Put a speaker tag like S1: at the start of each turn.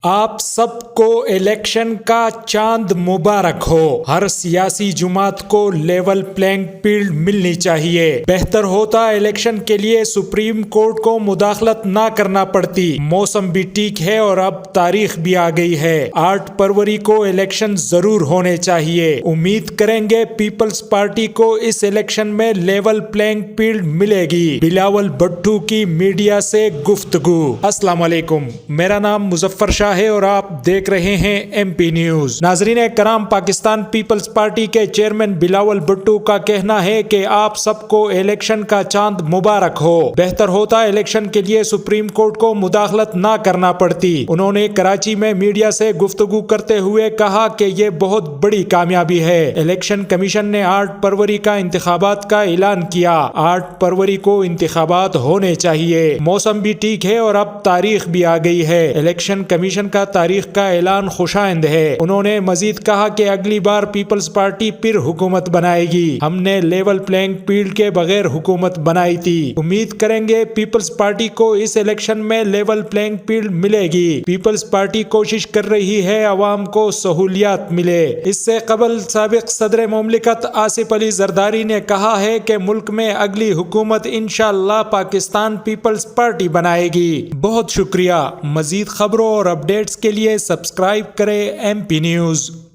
S1: آپ سب کو الیکشن کا چاند مبارک ہو۔ ہر سیاسی جماعت کو لیول پلینگ فیلڈ ملنی چاہیے۔ بہتر ہوتا الیکشن کے لیے سپریم کورٹ کو مداخلت نہ کرنا پڑتی۔ موسم بھی ٹھیک ہے اور اب تاریخ بھی آ گئی ہے۔ 8 فروری کو الیکشن ضرور ہونے چاہیے۔ امید کریں گے پیپلز پارٹی کو اس الیکشن میں لیول پلینگ فیلڈ ملے گی۔ بلاول بھٹو کی میڈیا سے گفتگو۔ السلام علیکم، میرا نام مظفر شاہ ہے اور آپ دیکھ رہے ہیں ایم پی نیوز۔ ناظرین کرام، پاکستان پیپلز پارٹی کے چیئرمین بلاول بھٹو کا کہنا ہے کہ آپ سب کو الیکشن کا چاند مبارک ہو۔ بہتر ہوتا الیکشن کے لیے سپریم کورٹ کو مداخلت نہ کرنا پڑتی۔ انہوں نے کراچی میں میڈیا سے گفتگو کرتے ہوئے کہا کہ یہ بہت بڑی کامیابی ہے۔ الیکشن کمیشن نے 8 فروری کا انتخابات کا اعلان کیا۔ 8 فروری کو انتخابات ہونے چاہیے۔ موسم بھی ٹھیک ہے اور اب تاریخ بھی آ گئی ہے۔ الیکشن کمیشن کا تاریخ کا اعلان خوشائند ہے۔ انہوں نے مزید کہا کہ اگلی بار پیپلز پارٹی پھر حکومت بنائے گی۔ ہم نے لیول پلینگ فیلڈ کے بغیر حکومت بنائی تھی۔ امید کریں گے پیپلز پارٹی کو اس الیکشن میں لیول پلینگ فیلڈ ملے گی۔ پیپلز پارٹی کوشش کر رہی ہے عوام کو سہولیات ملے۔ اس سے قبل سابق صدر مملکت آصف علی زرداری نے کہا ہے کہ ملک میں اگلی حکومت انشاءاللہ پاکستان پیپلز پارٹی بنائے گی۔ بہت شکریہ۔ مزید خبروں اور اپڈیٹس کے لیے سبسکرائب کریں ایم پی نیوز۔